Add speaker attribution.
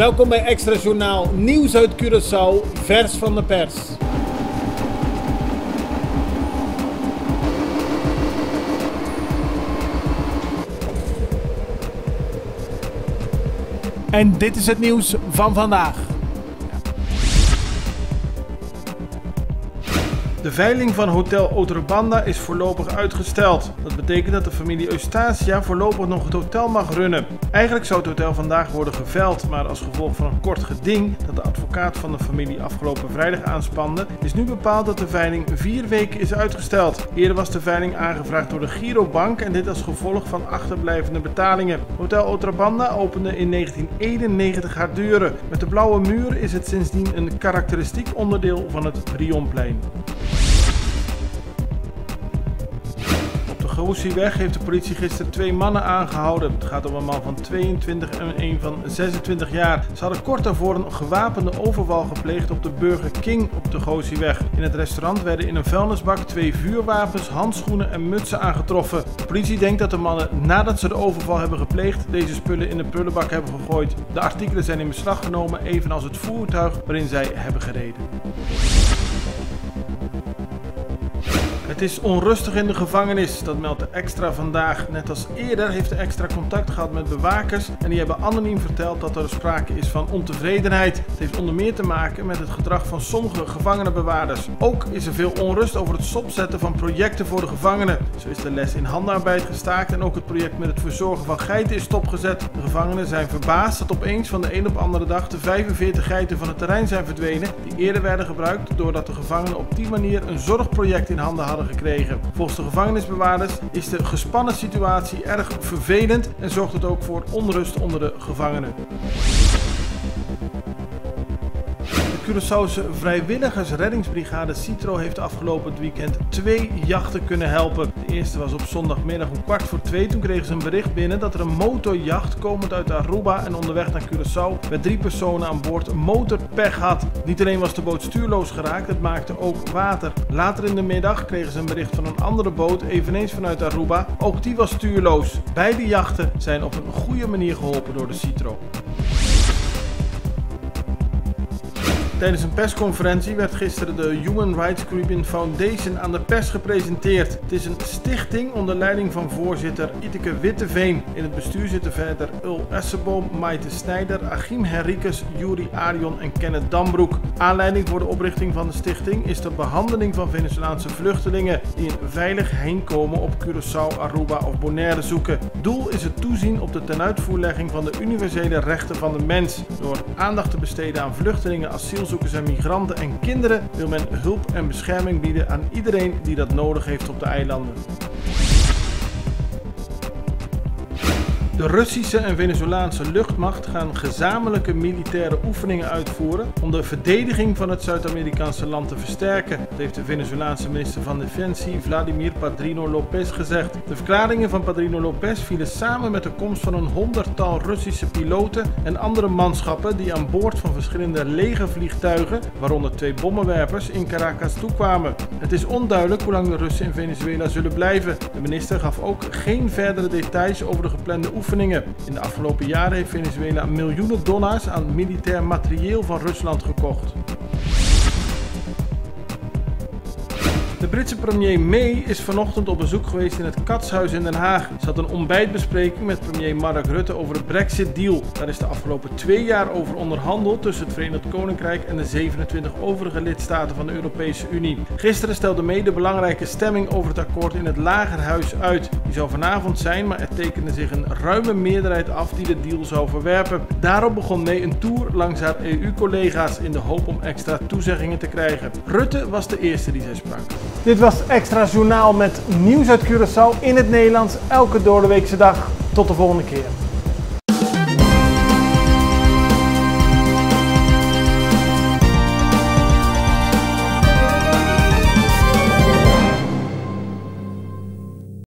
Speaker 1: Welkom bij Extra Journaal, nieuws uit Curaçao, vers van de pers. En dit is het nieuws van vandaag. De veiling van Hotel Otrobanda is voorlopig uitgesteld. Dat betekent dat de familie Eustacia voorlopig nog het hotel mag runnen. Eigenlijk zou het hotel vandaag worden geveild, maar als gevolg van een kort geding dat de advocaat van de familie afgelopen vrijdag aanspande, is nu bepaald dat de veiling 4 weken is uitgesteld. Eerder was de veiling aangevraagd door de Girobank en dit als gevolg van achterblijvende betalingen. Hotel Otrobanda opende in 1991 haar deuren. Met de blauwe muur is het sindsdien een karakteristiek onderdeel van het Brionplein. Op de Goosieweg heeft de politie gisteren 2 mannen aangehouden. Het gaat om een man van 22 en een van 26 jaar. Ze hadden kort daarvoor een gewapende overval gepleegd op de Burger King op de Goosieweg. In het restaurant werden in een vuilnisbak 2 vuurwapens, handschoenen en mutsen aangetroffen. De politie denkt dat de mannen nadat ze de overval hebben gepleegd deze spullen in de prullenbak hebben gegooid. De artikelen zijn in beslag genomen, evenals het voertuig waarin zij hebben gereden. Het is onrustig in de gevangenis, dat meldt de Extra vandaag. Net als eerder heeft de Extra contact gehad met bewakers en die hebben anoniem verteld dat er sprake is van ontevredenheid. Het heeft onder meer te maken met het gedrag van sommige gevangenenbewaarders. Ook is er veel onrust over het stopzetten van projecten voor de gevangenen. Zo is de les in handarbeid gestaakt en ook het project met het verzorgen van geiten is stopgezet. De gevangenen zijn verbaasd dat opeens van de een op andere dag de 45 geiten van het terrein zijn verdwenen die eerder werden gebruikt doordat de gevangenen op die manier een zorgproject in handen hadden gekregen. Volgens de gevangenisbewaarders is de gespannen situatie erg vervelend en zorgt het ook voor onrust onder de gevangenen. De Curaçaose vrijwilligersreddingsbrigade Citro heeft afgelopen weekend 2 jachten kunnen helpen. De eerste was op zondagmiddag om 1:15. Toen kregen ze een bericht binnen dat er een motorjacht komend uit Aruba en onderweg naar Curaçao met 3 personen aan boord motorpech had. Niet alleen was de boot stuurloos geraakt, het maakte ook water. Later in de middag kregen ze een bericht van een andere boot, eveneens vanuit Aruba. Ook die was stuurloos. Beide jachten zijn op een goede manier geholpen door de Citro. Tijdens een persconferentie werd gisteren de Human Rights Caribbean Foundation aan de pers gepresenteerd. Het is een stichting onder leiding van voorzitter Iteke Witteveen. In het bestuur zitten verder Ul Esseboom, Maite Snijder, Achim Henriques, Juri Arion en Kenneth Dambroek. Aanleiding voor de oprichting van de stichting is de behandeling van Venezolaanse vluchtelingen die een veilig heenkomen op Curaçao, Aruba of Bonaire zoeken. Doel is het toezien op de tenuitvoerlegging van de universele rechten van de mens. Door aandacht te besteden aan vluchtelingen, asielzoekers en migranten en kinderen wil men hulp en bescherming bieden aan iedereen die dat nodig heeft op de eilanden. De Russische en Venezolaanse luchtmacht gaan gezamenlijke militaire oefeningen uitvoeren om de verdediging van het Zuid-Amerikaanse land te versterken. Dat heeft de Venezolaanse minister van Defensie Vladimir Padrino López gezegd. De verklaringen van Padrino López vielen samen met de komst van een 100-tal Russische piloten en andere manschappen die aan boord van verschillende legervliegtuigen, waaronder 2 bommenwerpers, in Caracas toekwamen. Het is onduidelijk hoe lang de Russen in Venezuela zullen blijven. De minister gaf ook geen verdere details over de geplande oefeningen. In de afgelopen jaren heeft Venezuela miljoenen dollars aan militair materieel van Rusland gekocht. De Britse premier May is vanochtend op bezoek geweest in het Katshuis in Den Haag. Ze had een ontbijtbespreking met premier Mark Rutte over de Brexit-deal. Daar is de afgelopen 2 jaar over onderhandeld tussen het Verenigd Koninkrijk en de 27 overige lidstaten van de Europese Unie. Gisteren stelde May de belangrijke stemming over het akkoord in het Lagerhuis uit. Die zou vanavond zijn, maar er tekende zich een ruime meerderheid af die de deal zou verwerpen. Daarop begon May een tour langs haar EU-collega's in de hoop om extra toezeggingen te krijgen. Rutte was de eerste die zij sprak. Dit was Extra Journaal met nieuws uit Curaçao in het Nederlands elke doordeweekse dag. Tot de volgende keer.